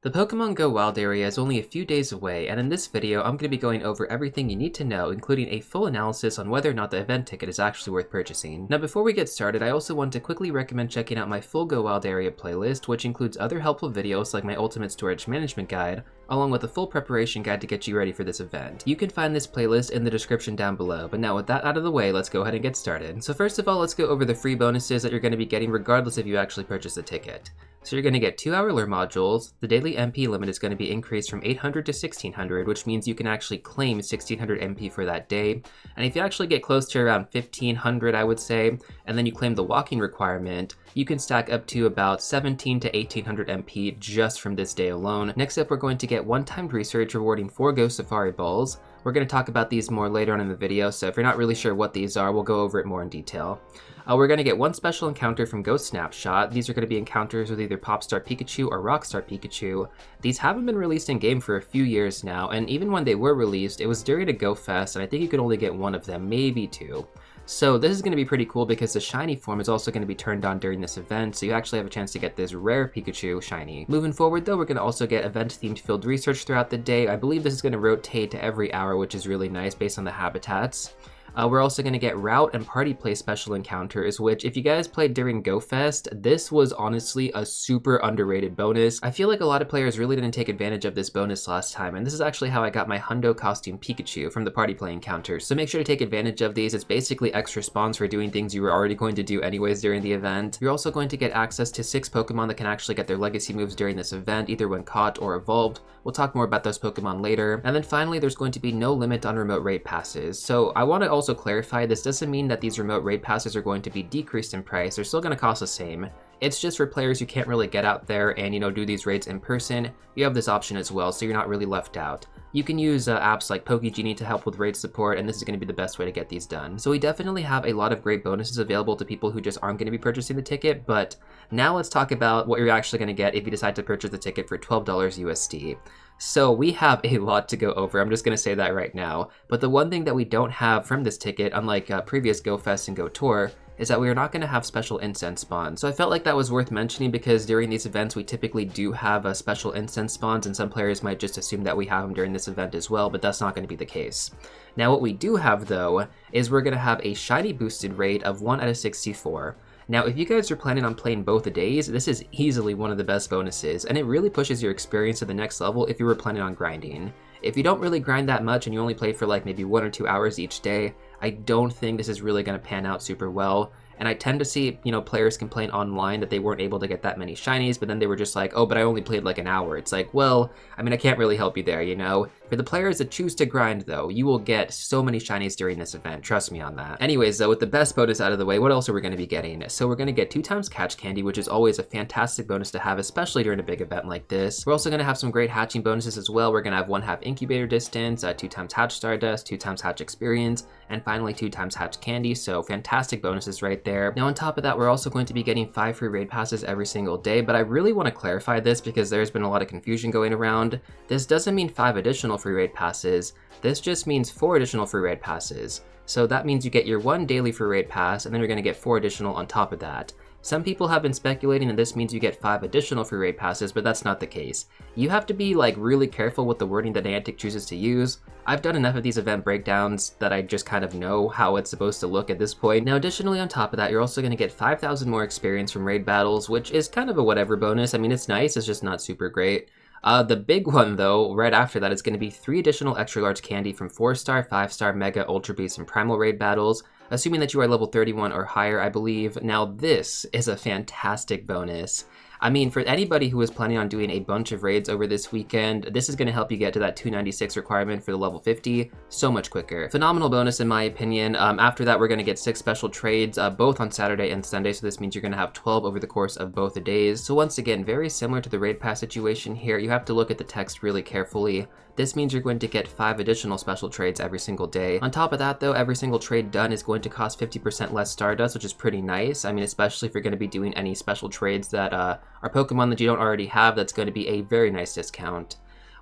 The Pokemon Go Wild area is only a few days away, and in this video I'm going to be going over everything you need to know, including a full analysis on whether or not the event ticket is actually worth purchasing. Now before we get started, I also want to quickly recommend checking out my full Go Wild area playlist, which includes other helpful videos like my Ultimate Storage Management Guide, along with a full preparation guide to get you ready for this event. You can find this playlist in the description down below, but now with that out of the way, let's go ahead and get started. So first of all, let's go over the free bonuses that you're going to be getting regardless if you actually purchase the ticket. So you're going to get 2-hour lure modules. The daily MP limit is going to be increased from 800 to 1600, which means you can actually claim 1600 MP for that day. And if you actually get close to around 1500, I would say, and then you claim the walking requirement, you can stack up to about 17 to 1800 MP just from this day alone. Next up, we're going to get one-time research rewarding 4 Go Safari balls. We're going to talk about these more later on in the video, so if you're not really sure what these are, we'll go over it more in detail. We're going to get one special encounter from Go Snapshot. These are going to be encounters with either Popstar Pikachu or Rockstar Pikachu. These haven't been released in-game for a few years now, and even when they were released, it was during a Go Fest, and I think you could only get one of them, maybe 2. So this is going to be pretty cool because the shiny form is also going to be turned on during this event, so you actually have a chance to get this rare Pikachu shiny. Moving forward though, we're going to also get event-themed field research throughout the day. I believe this is going to rotate every hour, which is really nice based on the habitats. We're also going to get route and party play special encounters, which if you guys played during Go Fest, this was honestly a super underrated bonus. I feel like a lot of players really didn't take advantage of this bonus last time, and this is actually how I got my Hundo costume Pikachu from the party play encounters. So make sure to take advantage of these. It's basically extra spawns for doing things you were already going to do anyways during the event. You're also going to get access to 6 Pokemon that can actually get their legacy moves during this event, either when caught or evolved. We'll talk more about those Pokemon later. And then finally, there's going to be no limit on remote raid passes. So I want to also clarify, this doesn't mean that these remote raid passes are going to be decreased in price. They're still going to cost the same. It's just for players who can't really get out there and, do these raids in person. You have this option as well, so you're not really left out. You can use apps like PokeGenie to help with raid support, and this is going to be the best way to get these done. So we definitely have a lot of great bonuses available to people who just aren't going to be purchasing the ticket, but now let's talk about what you're actually going to get if you decide to purchase the ticket for $12 USD. So we have a lot to go over, I'm just going to say that right now, but the one thing that we don't have from this ticket, unlike previous Go Fest and Go Tour, is that we are not going to have special incense spawns. So I felt like that was worth mentioning because during these events we typically do have special incense spawns, and some players might just assume that we have them during this event as well, but that's not going to be the case. Now what we do have though is we're going to have a shiny boosted rate of 1 out of 64. Now, if you guys are planning on playing both days, this is easily one of the best bonuses, and it really pushes your experience to the next level if you were planning on grinding. If you don't really grind that much and you only play for like maybe 1 or 2 hours each day, I don't think this is really going to pan out super well. And I tend to see, players complain online that they weren't able to get that many shinies, but then they were just like, oh, but I only played like an hour. It's like, well, I can't really help you there, For the players that choose to grind, though, you will get so many shinies during this event. Trust me on that. Anyways, though, with the best bonus out of the way, what else are we going to be getting? So we're going to get 2 times catch candy, which is always a fantastic bonus to have, especially during a big event like this. We're also going to have some great hatching bonuses as well. We're going to have 1/2 incubator distance, 2 times hatch stardust, 2 times hatch experience, and finally 2 times hatch candy. So fantastic bonuses right there. Now on top of that, we're also going to be getting 5 free raid passes every single day, but I really want to clarify this because there's been a lot of confusion going around. This doesn't mean 5 additional free raid passes. This just means 4 additional free raid passes. So that means you get your 1 daily free raid pass, and then you're going to get 4 additional on top of that. Some people have been speculating that this means you get 5 additional free raid passes, but that's not the case. You have to be really careful with the wording that Niantic chooses to use. I've done enough of these event breakdowns that I just kind of know how it's supposed to look at this point. Now additionally on top of that, you're also going to get 5,000 more experience from raid battles, which is kind of a whatever bonus. It's nice, it's just not super great. The big one though, right after that, is going to be 3 additional extra large candy from 4-star, 5-star, Mega, Ultra Beast, and Primal raid battles, assuming that you are level 31 or higher, I believe. Now this is a fantastic bonus. For anybody who is planning on doing a bunch of raids over this weekend, this is going to help you get to that 296 requirement for the level 50 so much quicker. Phenomenal bonus in my opinion. After that, we're going to get 6 special trades, both on Saturday and Sunday, so this means you're going to have 12 over the course of both the days. So once again, very similar to the raid pass situation here, you have to look at the text really carefully. This means you're going to get 5 additional special trades every single day. On top of that though, every single trade done is going to cost 50% less Stardust, which is pretty nice. Especially if you're going to be doing any special trades that are Pokemon that you don't already have, that's going to be a very nice discount.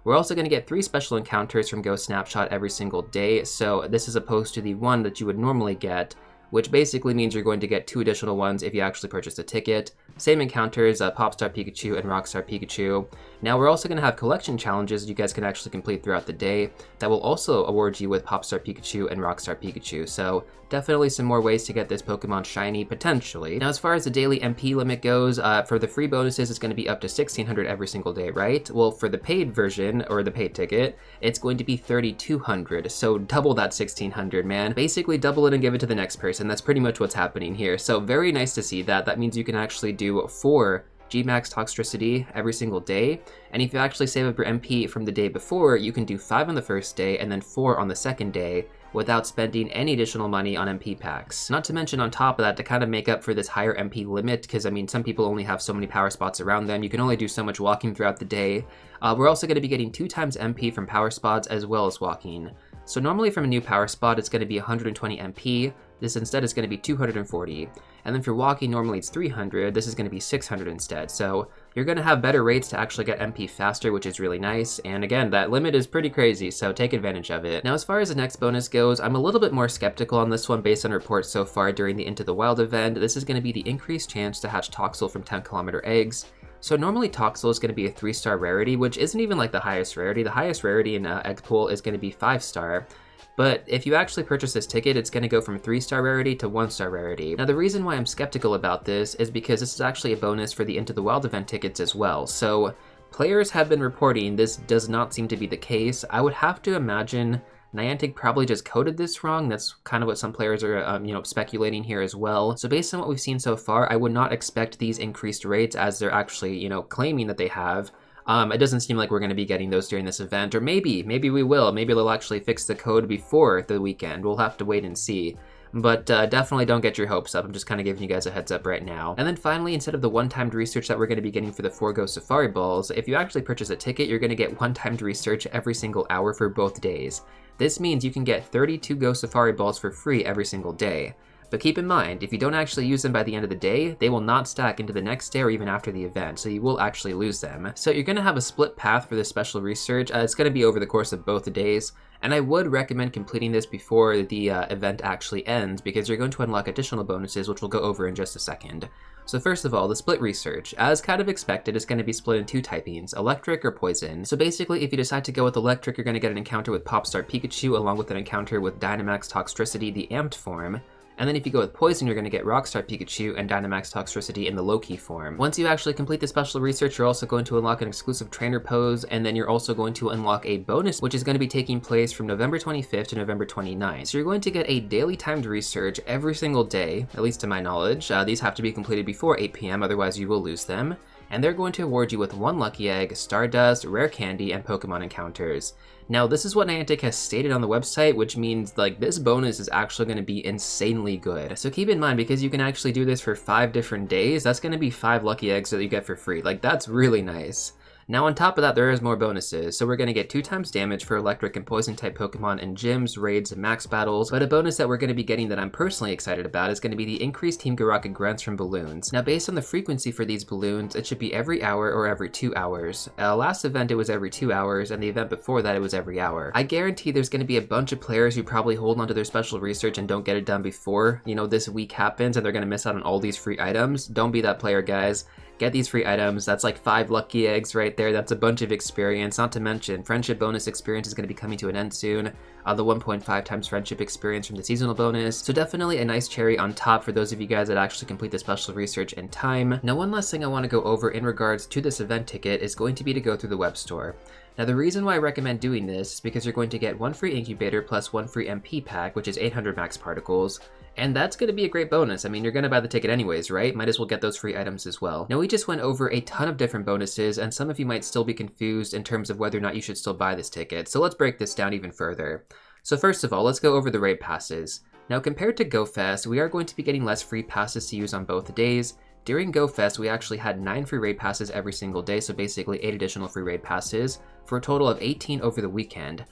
We're also going to get 3 special encounters from Go Snapshot every single day, so this is opposed to the 1 that you would normally get, which basically means you're going to get 2 additional ones if you actually purchase a ticket. Same encounters, Popstar Pikachu and Rockstar Pikachu. Now we're also going to have collection challenges you guys can actually complete throughout the day that will also award you with Popstar Pikachu and Rockstar Pikachu, so definitely some more ways to get this Pokemon shiny, potentially. Now as far as the daily MP limit goes, for the free bonuses it's going to be up to 1600 every single day, right? Well, for the paid version, or the paid ticket, it's going to be 3200, so double that 1600, man. Basically double it and give it to the next person. That's pretty much what's happening here, so very nice to see that. That means you can actually do 4 GMAX Toxtricity every single day, and if you actually save up your MP from the day before, you can do 5 on the first day and then 4 on the second day without spending any additional money on MP packs. Not to mention on top of that, to kind of make up for this higher MP limit, because I mean some people only have so many power spots around them, you can only do so much walking throughout the day. We're also going to be getting 2 times MP from power spots as well as walking. So normally from a new power spot it's going to be 120 MP, this instead is going to be 240. And then for walking, normally it's 300, this is going to be 600 instead. So you're going to have better rates to actually get MP faster, which is really nice. And again, that limit is pretty crazy, so take advantage of it. Now as far as the next bonus goes, I'm a little bit more skeptical on this one based on reports so far during the Into the Wild event. This is going to be the increased chance to hatch Toxel from 10km eggs. So normally Toxel is going to be a 3-star rarity, which isn't even like the highest rarity. The highest rarity in Egg Pool is going to be 5-star. But if you actually purchase this ticket, it's going to go from 3-star rarity to 1-star rarity. Now the reason why I'm skeptical about this is because this is actually a bonus for the Into the Wild event tickets as well. So players have been reporting this does not seem to be the case. I would have to imagine Niantic probably just coded this wrong. That's kind of what some players are speculating here as well. So based on what we've seen so far, I would not expect these increased rates as they're actually, claiming that they have. It doesn't seem like we're going to be getting those during this event, or maybe we will. Maybe they'll actually fix the code before the weekend. We'll have to wait and see. But definitely don't get your hopes up. I'm just kind of giving you guys a heads up right now. And then finally, instead of the one-timed research that we're going to be getting for the 4 Go Safari Balls, if you actually purchase a ticket, you're going to get one-timed research every single hour for both days. This means you can get 32 Go Safari Balls for free every single day. But keep in mind, if you don't actually use them by the end of the day, they will not stack into the next day or even after the event, so you will actually lose them. So you're going to have a split path for this special research. It's going to be over the course of both the days, and I would recommend completing this before the event actually ends, because you're going to unlock additional bonuses, which we'll go over in just a second. So first of all, the split research. As kind of expected, is going to be split in 2 typings, electric or poison. So basically, if you decide to go with electric, you're going to get an encounter with Popstar Pikachu, along with an encounter with Dynamax Toxtricity, the amped form. And then if you go with Poison, you're going to get Rockstar Pikachu and Dynamax Toxtricity in the low-key form. Once you actually complete the special research, you're also going to unlock an exclusive trainer pose, and then you're also going to unlock a bonus, which is going to be taking place from November 25th to November 29th. So you're going to get a daily timed research every single day, at least to my knowledge. These have to be completed before 8 p.m., otherwise you will lose them. And they're going to award you with 1 Lucky Egg, Stardust, Rare Candy, and Pokemon encounters. Now, this is what Niantic has stated on the website, which means like this bonus is actually going to be insanely good. So keep in mind, because you can actually do this for 5 different days, that's going to be 5 Lucky Eggs that you get for free. Like, that's really nice. Now on top of that, there is more bonuses. So we're going to get 2 times damage for electric and poison type Pokemon in gyms, raids, and max battles. But a bonus that we're going to be getting that I'm personally excited about is going to be the increased Team Rocket grunts from balloons. Now based on the frequency for these balloons, it should be every hour or every 2 hours. Last event it was every 2 hours, and the event before that it was every hour. I guarantee there's going to be a bunch of players who probably hold onto their special research and don't get it done before, this week happens, and they're going to miss out on all these free items. Don't be that player, guys. Get these free items. That's like 5 Lucky Eggs right there. That's a bunch of experience. Not to mention, Friendship bonus experience is going to be coming to an end soon. The 1.5 times Friendship experience from the seasonal bonus. So definitely a nice cherry on top for those of you guys that actually complete the special research in time. Now one last thing I want to go over in regards to this event ticket is going to be to go through the web store. Now the reason why I recommend doing this is because you're going to get 1 free incubator plus 1 free MP pack, which is 800 max particles. And that's going to be a great bonus. I mean, you're going to buy the ticket anyways, right? Might as well get those free items as well. Now, we just went over a ton of different bonuses, and some of you might still be confused in terms of whether or not you should still buy this ticket. So let's break this down even further. So first of all, let's go over the raid passes. Now, compared to GoFest, we are going to be getting less free passes to use on both days. During GoFest, we actually had 9 free raid passes every single day, so basically 8 additional free raid passes, for a total of 18 over the weekend.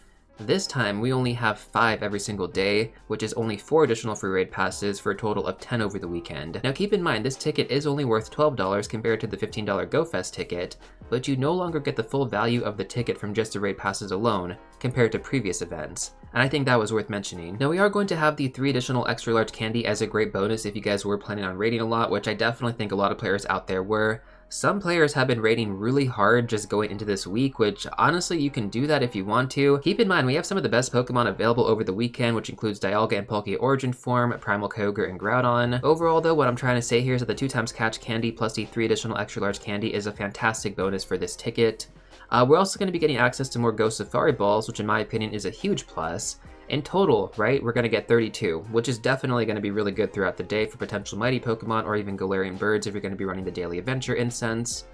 This time, we only have 5 every single day, which is only 4 additional free raid passes for a total of 10 over the weekend. Now keep in mind, this ticket is only worth $12 compared to the $15 GoFest ticket, but you no longer get the full value of the ticket from just the raid passes alone, compared to previous events. And I think that was worth mentioning. Now we are going to have the 3 additional extra large candy as a great bonus if you guys were planning on raiding a lot, which I definitely think a lot of players out there were. Some players have been raiding really hard just going into this week, which honestly you can do that if you want to. Keep in mind we have some of the best Pokemon available over the weekend, which includes Dialga and Palkia Origin Form, Primal, Kyogre, and Groudon. Overall though, what I'm trying to say here is that the 2x catch candy plus the 3 additional extra large candy is a fantastic bonus for this ticket. We're also going to be getting access to more Ghost Safari balls, which in my opinion is a huge plus. In total, right, we're going to get 32, which is definitely going to be really good throughout the day for potential mighty Pokemon or even Galarian birds if you're going to be running the daily adventure incense.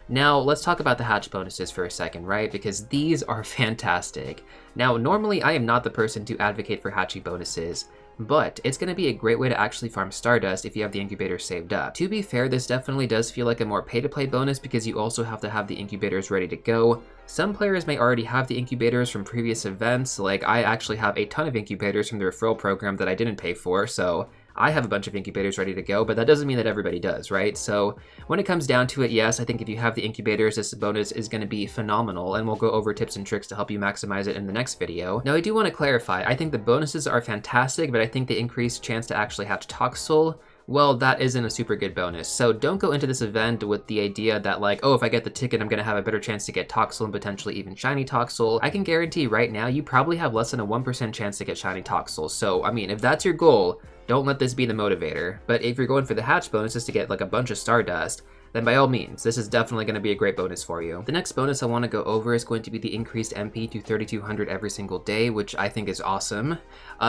Now, let's talk about the hatch bonuses for a second, right, because these are fantastic. Now, normally I am not the person to advocate for hatching bonuses, but it's going to be a great way to actually farm Stardust if you have the incubators saved up. To be fair, this definitely does feel like a more pay-to-play bonus because you also have to have the incubators ready to go. Some players may already have the incubators from previous events, like I actually have a ton of incubators from the referral program that I didn't pay for, so I have a bunch of incubators ready to go, but that doesn't mean that everybody does, right? So when it comes down to it, yes, I think if you have the incubators, this bonus is going to be phenomenal, and we'll go over tips and tricks to help you maximize it in the next video. Now, I do want to clarify, I think the bonuses are fantastic, but I think the increased chance to actually hatch Toxel, well, that isn't a super good bonus. So don't go into this event with the idea that like, oh, if I get the ticket, I'm going to have a better chance to get Toxel and potentially even Shiny Toxel. I can guarantee right now, you probably have less than a 1% chance to get Shiny Toxel. So, I mean, if that's your goal, don't let this be the motivator. But if you're going for the hatch bonuses to get like a bunch of Stardust, then by all means, this is definitely going to be a great bonus for you. The next bonus I want to go over is going to be the increased MP to 3200 every single day, which I think is awesome.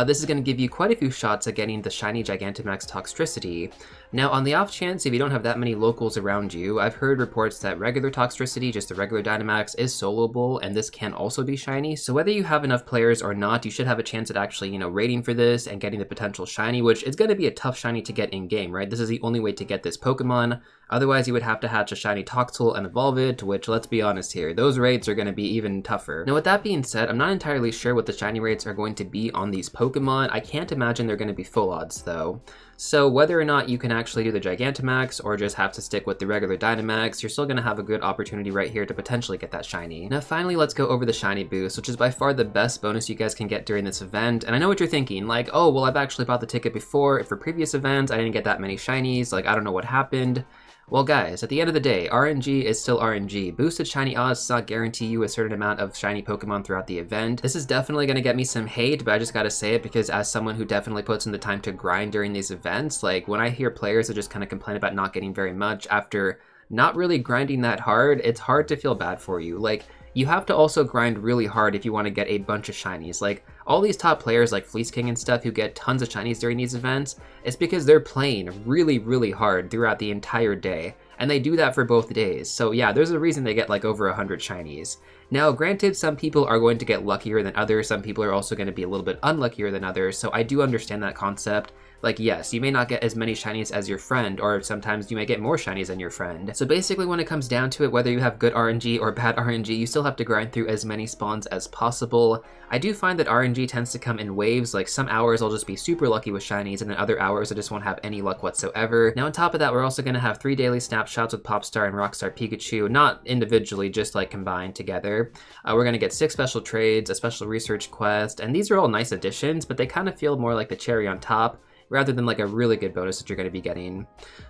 This is going to give you quite a few shots at getting the shiny Gigantamax Toxtricity. Now, on the off chance, if you don't have that many locals around you, I've heard reports that regular Toxtricity, just the regular Dynamax, is soloable, and this can also be shiny. So whether you have enough players or not, you should have a chance at actually, you know, raiding for this and getting the potential shiny, which is going to be a tough shiny to get in-game, right? This is the only way to get this Pokemon. Otherwise, you would have to hatch a shiny Toxel and evolve it, which, let's be honest here, those raids are going to be even tougher. Now, with that being said, I'm not entirely sure what the shiny rates are going to be on these Pokemon. I can't imagine they're going to be full odds, though. So whether or not you can actually do the Gigantamax or just have to stick with the regular Dynamax, you're still going to have a good opportunity right here to potentially get that shiny. Now finally, let's go over the shiny boost, which is by far the best bonus you guys can get during this event. And I know what you're thinking, like, oh, well, I've actually bought the ticket before. For previous events, I didn't get that many shinies. Like, I don't know what happened. Well guys, at the end of the day, RNG is still RNG. Boosted shiny odds does not guarantee you a certain amount of shiny Pokemon throughout the event. This is definitely going to get me some hate, but I just gotta say it because as someone who definitely puts in the time to grind during these events, like when I hear players that just kind of complain about not getting very much after not really grinding that hard, it's hard to feel bad for you. Like, you have to also grind really hard if you want to get a bunch of shinies. Like, all these top players like Fleece King and stuff who get tons of shinies during these events, it's because they're playing really, really hard throughout the entire day. And they do that for both days. So yeah, there's a reason they get like over 100 shinies. Now, granted, some people are going to get luckier than others. Some people are also going to be a little bit unluckier than others. So I do understand that concept. Like, yes, you may not get as many shinies as your friend, or sometimes you may get more shinies than your friend. So basically, when it comes down to it, whether you have good RNG or bad RNG, you still have to grind through as many spawns as possible. I do find that RNG tends to come in waves. Like, some hours I'll just be super lucky with shinies, and then other hours I just won't have any luck whatsoever. Now, on top of that, we're also going to have 3 daily snapshots with Popstar and Rockstar Pikachu, not individually, just like combined together. We're going to get 6 special trades, a special research quest, and these are all nice additions, but they kind of feel more like the cherry on top, rather than like a really good bonus that you're going to be getting.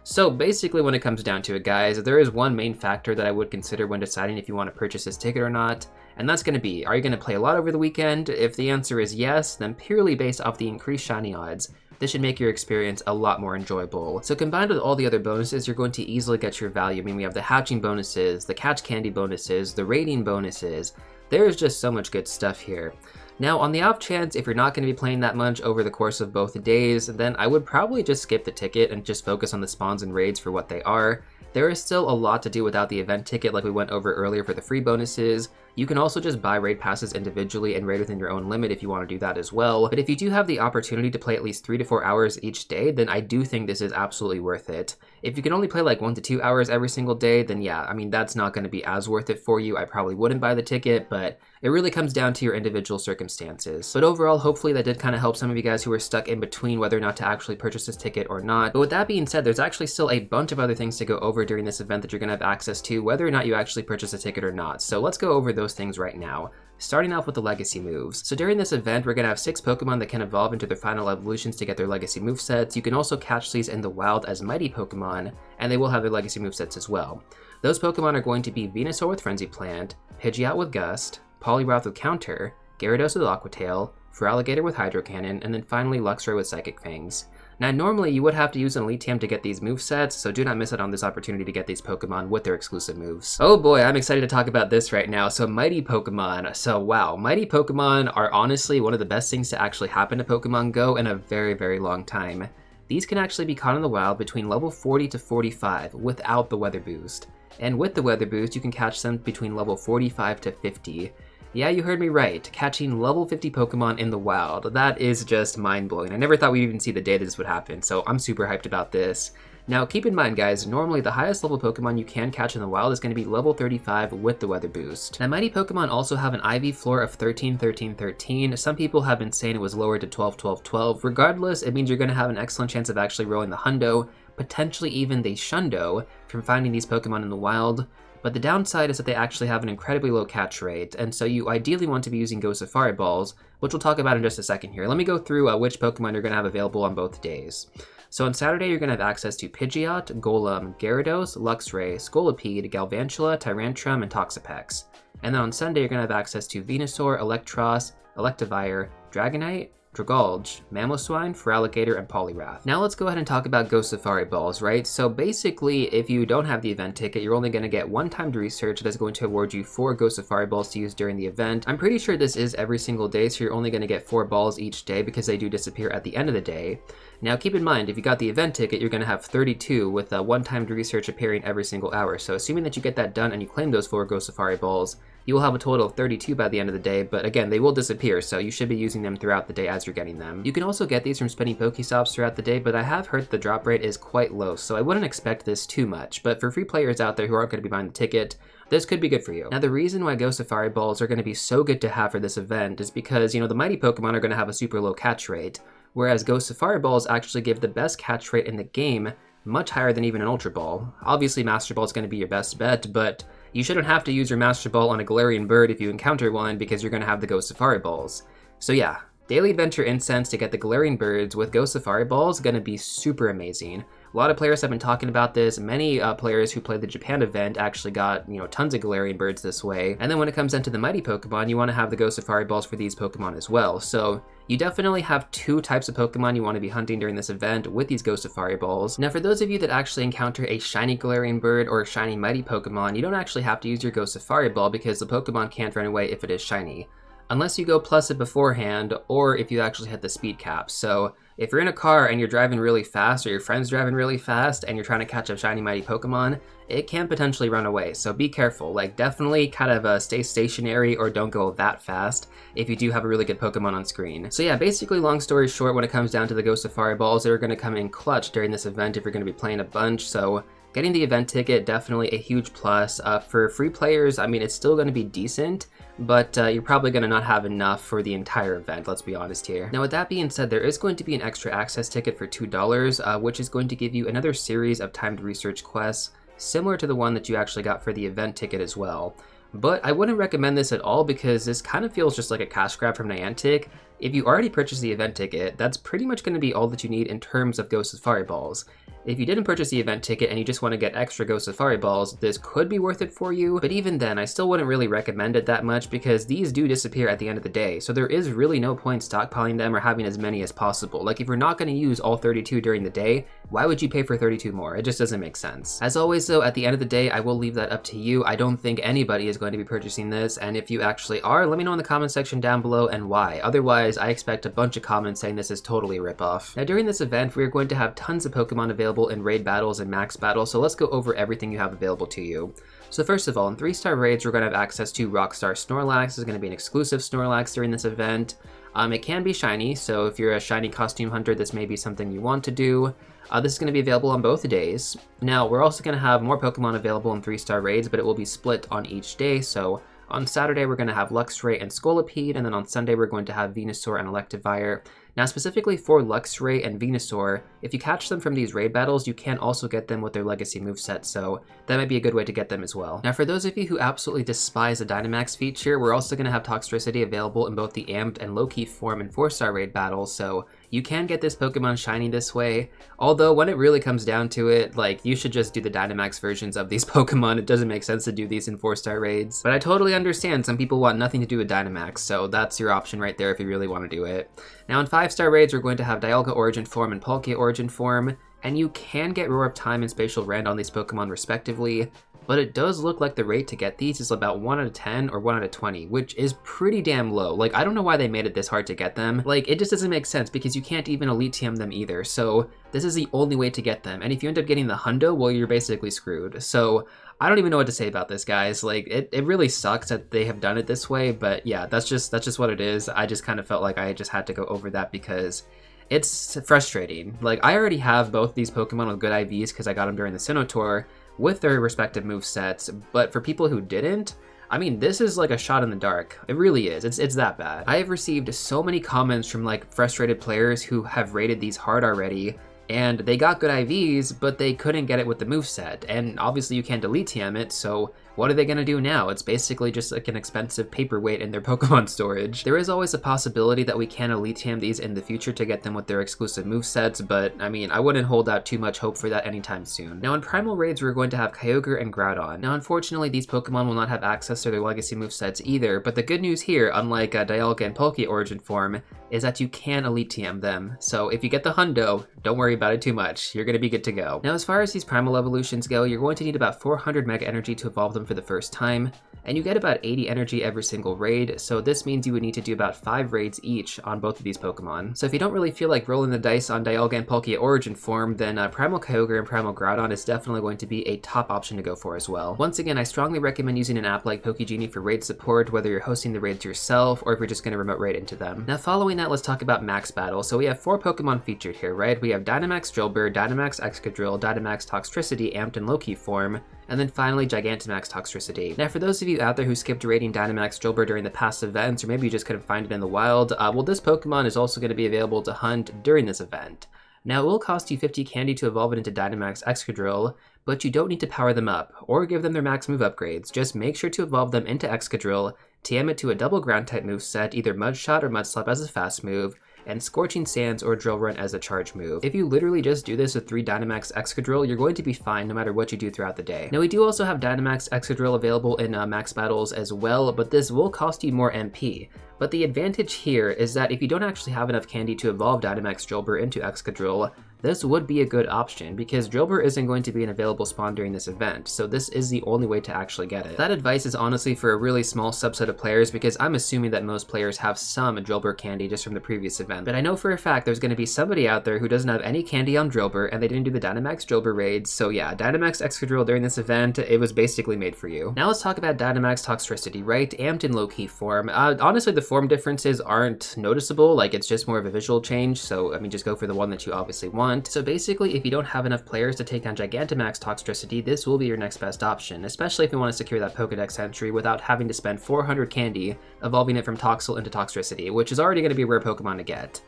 So basically, when it comes down to it, guys, there is one main factor that I would consider when deciding if you want to purchase this ticket or not, and that's going to be, are you going to play a lot over the weekend? If the answer is yes, then purely based off the increased shiny odds, this should make your experience a lot more enjoyable. So combined with all the other bonuses, you're going to easily get your value. I mean, we have the hatching bonuses, the catch candy bonuses, the rating bonuses. There's just so much good stuff here. Now, on the off chance, if you're not going to be playing that much over the course of both days, then I would probably just skip the ticket and just focus on the spawns and raids for what they are. There is still a lot to do without the event ticket like we went over earlier for the free bonuses. You can also just buy raid passes individually and raid within your own limit if you want to do that as well. But if you do have the opportunity to play at least 3 to 4 hours each day, then I do think this is absolutely worth it. If you can only play like 1 to 2 hours every single day, then yeah, I mean, that's not going to be as worth it for you. I probably wouldn't buy the ticket, but it really comes down to your individual circumstances. But overall, hopefully that did kind of help some of you guys who were stuck in between whether or not to actually purchase this ticket or not. But with that being said, there's actually still a bunch of other things to go over during this event that you're going to have access to, whether or not you actually purchase a ticket or not. So let's go over those things right now. Starting off with the legacy moves. So during this event, we're going to have 6 Pokemon that can evolve into their final evolutions to get their legacy movesets. You can also catch these in the wild as mighty Pokemon, and they will have their legacy movesets as well. Those Pokemon are going to be Venusaur with Frenzy Plant, Pidgeot with Gust, Poliwrath with Counter, Gyarados with Aqua Tail, Feraligatr with Hydro Cannon, and then finally Luxray with Psychic Fangs. Now normally you would have to use an Elite TM to get these movesets, so do not miss out on this opportunity to get these Pokemon with their exclusive moves. Oh boy, I'm excited to talk about this right now. So mighty Pokemon. So wow, mighty Pokemon are honestly one of the best things to actually happen to Pokemon Go in a very, very long time. These can actually be caught in the wild between level 40 to 45 without the weather boost. And with the weather boost, you can catch them between level 45 to 50. Yeah, you heard me right. Catching level 50 Pokemon in the wild. That is just mind-blowing. I never thought we'd even see the day this would happen, so I'm super hyped about this. Now, keep in mind, guys, normally the highest level Pokemon you can catch in the wild is going to be level 35 with the weather boost. Now, mighty Pokemon also have an IV floor of 13, 13, 13. Some people have been saying it was lowered to 12, 12, 12. Regardless, it means you're going to have an excellent chance of actually rolling the Hundo, potentially even the Shundo, from finding these Pokemon in the wild. But the downside is that they actually have an incredibly low catch rate, and so you ideally want to be using Go Safari Balls, which we'll talk about in just a second here. Let me go through which Pokemon you're going to have available on both days. So on Saturday, you're going to have access to Pidgeot, Golem, Gyarados, Luxray, Scolipede, Galvantula, Tyrantrum, and Toxapex. And then on Sunday, you're going to have access to Venusaur, Electros, Electivire, Dragonite, Dragalge, Mamoswine, Feraligatr, and Poliwrath. Now let's go ahead and talk about Go Safari Balls, right? So basically, if you don't have the event ticket, you're only going to get one timed research that is going to award you 4 Go Safari Balls to use during the event. I'm pretty sure this is every single day, so you're only going to get 4 balls each day because they do disappear at the end of the day. Now keep in mind, if you got the event ticket, you're going to have 32 with a one-timed research appearing every single hour. So assuming that you get that done and you claim those 4 Go Safari Balls, you will have a total of 32 by the end of the day, but again, they will disappear, so you should be using them throughout the day as you're getting them. You can also get these from spinning Pokestops throughout the day, but I have heard the drop rate is quite low, so I wouldn't expect this too much. But for free players out there who aren't going to be buying the ticket, this could be good for you. Now, the reason why Go Safari Balls are going to be so good to have for this event is because, the mighty Pokemon are going to have a super low catch rate, whereas Go Safari Balls actually give the best catch rate in the game, much higher than even an Ultra Ball. Obviously, Master Ball is going to be your best bet, but you shouldn't have to use your Master Ball on a Galarian bird if you encounter one because you're going to have the Go Safari Balls. So yeah, Daily Adventure Incense to get the Galarian birds with Go Safari Balls is going to be super amazing. A lot of players have been talking about this. Many players who played the Japan event actually got, tons of Galarian birds this way. And then when it comes down to the mighty Pokemon, you want to have the Go Safari Balls for these Pokemon as well. So you definitely have 2 types of Pokemon you want to be hunting during this event with these Go Safari Balls. Now for those of you that actually encounter a shiny Galarian bird or a shiny mighty Pokemon, you don't actually have to use your Go Safari Ball because the Pokemon can't run away if it is shiny. Unless you go plus it beforehand, or if you actually hit the speed cap. So if you're in a car and you're driving really fast, or your friend's driving really fast, and you're trying to catch a shiny mighty Pokemon, it can potentially run away, so be careful. Definitely kind of stay stationary or don't go that fast if you do have a really good Pokemon on screen. So yeah, basically long story short, when it comes down to the Go Safari Balls, they're going to come in clutch during this event if you're going to be playing a bunch, so getting the event ticket, definitely a huge plus. For free players, I mean, it's still going to be decent, but you're probably going to not have enough for the entire event, let's be honest here. Now with that being said, there is going to be an extra access ticket for $2, which is going to give you another series of timed research quests, similar to the one that you actually got for the event ticket as well. But I wouldn't recommend this at all because this kind of feels just like a cash grab from Niantic. If you already purchased the event ticket, that's pretty much going to be all that you need in terms of Go Safari Balls. If you didn't purchase the event ticket and you just want to get extra Go Safari Balls, this could be worth it for you, but even then, I still wouldn't really recommend it that much because these do disappear at the end of the day, so there is really no point stockpiling them or having as many as possible. If you're not going to use all 32 during the day, why would you pay for 32 more? It just doesn't make sense. As always though, at the end of the day, I will leave that up to you. I don't think anybody is going to be purchasing this, and if you actually are, let me know in the comment section down below and why. Otherwise, I expect a bunch of comments saying this is totally a ripoff. Now during this event, we are going to have tons of Pokemon available in raid battles and max battles, so let's go over everything you have available to you. So first of all, in 3-star raids, we're going to have access to Rockstar Snorlax. This is going to be an exclusive Snorlax during this event. It can be shiny, so if you're a shiny costume hunter, this may be something you want to do. This is going to be available on both days. Now, we're also going to have more Pokemon available in 3-star raids, but it will be split on each day, so on Saturday, we're going to have Luxray and Scolipede, and then on Sunday, we're going to have Venusaur and Electivire. Now, specifically for Luxray and Venusaur, if you catch them from these raid battles, you can also get them with their legacy moveset, so that might be a good way to get them as well. Now, for those of you who absolutely despise the Dynamax feature, we're also going to have Toxtricity available in both the Amped and Low-Key form in 4-star raid battles, so you can get this Pokemon shiny this way, although when it really comes down to it, like, you should just do the Dynamax versions of these Pokemon. It doesn't make sense to do these in 4-star raids, but I totally understand some people want nothing to do with Dynamax, so that's your option right there if you really want to do it. Now in 5-star raids, we're going to have Dialga Origin Form and Palkia Origin Form, and you can get Roar of Time and Spatial Rend on these Pokemon respectively, but it does look like the rate to get these is about 1 out of 10 or 1 out of 20, which is pretty damn low. Like, I don't know why they made it this hard to get them. Like, it just doesn't make sense because you can't even Elite TM them either, so this is the only way to get them. And if you end up getting the Hundo, well, you're basically screwed. So I don't even know what to say about this, guys. Like, it really sucks that they have done it this way, but yeah, that's just what it is. I just kind of felt like I just had to go over that because it's frustrating. Like, I already have both these Pokemon with good IVs because I got them during the Sinnoh Tour with their respective movesets, but for people who didn't, I mean, this is like a shot in the dark. It really is. It's that bad. I have received so many comments from like frustrated players who have rated these hard already, and they got good IVs, but they couldn't get it with the moveset, and obviously you can't delete TM it, so what are they gonna do now? It's basically just like an expensive paperweight in their Pokemon storage. There is always a possibility that we can Elite TM these in the future to get them with their exclusive movesets, but I mean, I wouldn't hold out too much hope for that anytime soon. Now in Primal raids, we're going to have Kyogre and Groudon. Now unfortunately, these Pokemon will not have access to their legacy movesets either, but the good news here, unlike Dialga and Palkia Origin Form, is that you can Elite TM them. So if you get the Hundo, don't worry about it too much. You're gonna be good to go. Now as far as these Primal evolutions go, you're going to need about 400 Mega Energy to evolve them for the first time, and you get about 80 energy every single raid, so this means you would need to do about 5 raids each on both of these Pokemon. So if you don't really feel like rolling the dice on Dialga and Palkia Origin Form, then Primal Kyogre and Primal Groudon is definitely going to be a top option to go for as well. Once again, I strongly recommend using an app like Pokegenie for raid support, whether you're hosting the raids yourself or if you're just going to remote raid into them. Now following that, let's talk about max battle. So we have 4 Pokemon featured here, right? We have Dynamax Drillbur, Dynamax Excadrill, Dynamax Toxtricity, Amped and Low-Key form, and then finally Gigantamax Toxtricity. Now for those of you out there who skipped raiding Dynamax Drillbur during the past events, or maybe you just couldn't find it in the wild, well, this Pokemon is also going to be available to hunt during this event. Now it will cost you 50 candy to evolve it into Dynamax Excadrill, but you don't need to power them up, or give them their max move upgrades. Just make sure to evolve them into Excadrill, TM it to a double ground type moveset, either Mud Shot or Mud Slap as a fast move, and Scorching Sands or Drill Run as a charge move. If you literally just do this with 3 Dynamax Excadrill, you're going to be fine no matter what you do throughout the day. Now we do also have Dynamax Excadrill available in max battles as well, but this will cost you more MP. But the advantage here is that if you don't actually have enough candy to evolve Dynamax Drillbur into Excadrill, this would be a good option because Drillbur isn't going to be an available spawn during this event, so this is the only way to actually get it. That advice is honestly for a really small subset of players because I'm assuming that most players have some Drillbur candy just from the previous event. But I know for a fact there's going to be somebody out there who doesn't have any candy on Drillbur and they didn't do the Dynamax Drillbur raids, so yeah, Dynamax Excadrill during this event, it was basically made for you. Now let's talk about Dynamax Toxtricity, right? Amped in Low-Key form. Honestly, the form differences aren't noticeable, like it's just more of a visual change, so I mean just go for the one that you obviously want. So basically, if you don't have enough players to take on Gigantamax Toxtricity, this will be your next best option, especially if you want to secure that Pokedex entry without having to spend 400 candy evolving it from Toxel into Toxtricity, which is already going to be a rare Pokemon to get.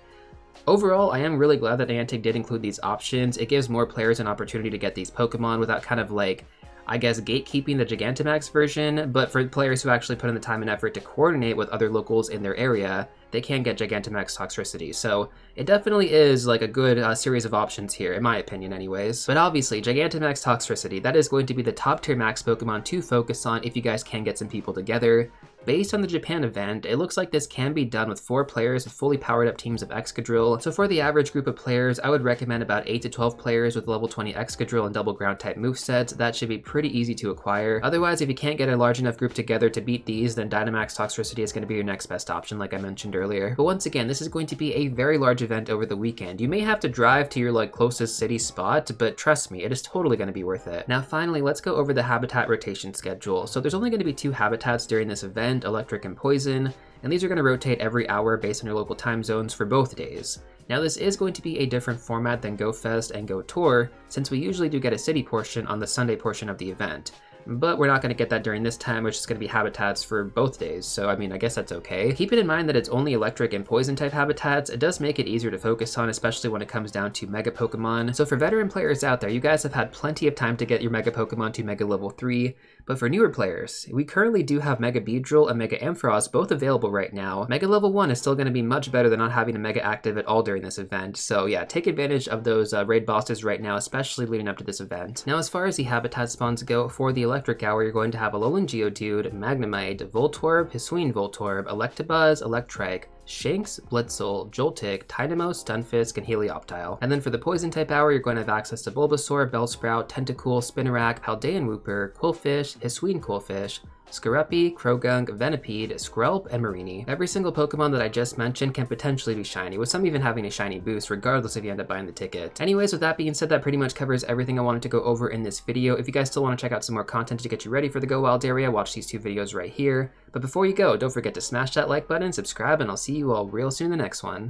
Overall, I am really glad that Niantic did include these options. It gives more players an opportunity to get these Pokemon without kind of like, I guess, gatekeeping the Gigantamax version, but for players who actually put in the time and effort to coordinate with other locals in their area, they can get Gigantamax Toxtricity. So it definitely is like a good series of options here, in my opinion anyways. But obviously, Gigantamax Toxtricity, that is going to be the top tier max Pokemon to focus on if you guys can get some people together. Based on the Japan event, it looks like this can be done with 4 players with fully powered up teams of Excadrill. So for the average group of players, I would recommend about 8 to 12 players with level 20 Excadrill and double ground type movesets. That should be pretty easy to acquire. Otherwise, if you can't get a large enough group together to beat these, then Dynamax Toxtricity is going to be your next best option, like I mentioned earlier. But once again, this is going to be a very large event over the weekend. You may have to drive to your closest city spot, but trust me, it is totally going to be worth it. Now finally, let's go over the habitat rotation schedule. So there's only going to be 2 habitats during this event, Electric and Poison, and these are going to rotate every hour based on your local time zones for both days. Now this is going to be a different format than Go Fest and Go Tour, since we usually do get a city portion on the Sunday portion of the event. But we're not going to get that during this time, which is going to be habitats for both days, so I mean, I guess that's okay. Keeping in mind that it's only electric and poison type habitats, it does make it easier to focus on, especially when it comes down to Mega Pokemon. So for veteran players out there, you guys have had plenty of time to get your Mega Pokemon to Mega Level 3, but for newer players, we currently do have Mega Beedrill and Mega Ampharos both available right now. Mega Level 1 is still going to be much better than not having a Mega active at all during this event, so yeah, take advantage of those raid bosses right now, especially leading up to this event. Now as far as the habitat spawns go, for the electric hour, you're going to have Alolan Geodude, Magnemite, Voltorb, Hisuian Voltorb, Electabuzz, Electrike, Shanks, Blitzel, Joltik, Tynamo, Stunfisk, and Helioptile. And then for the Poison type hour, you're going to have access to Bulbasaur, Bellsprout, Tentacool, Spinarak, Paldean Wooper, Qwilfish, Hisuian Qwilfish, Skorupi, Krogunk, Venipede, Skrelp, and Marini. Every single Pokemon that I just mentioned can potentially be shiny, with some even having a shiny boost, regardless if you end up buying the ticket. Anyways, with that being said, that pretty much covers everything I wanted to go over in this video. If you guys still want to check out some more content to get you ready for the Go Wild area, watch these 2 videos right here. But before you go, don't forget to smash that like button, subscribe, and I'll see you all real soon in the next one.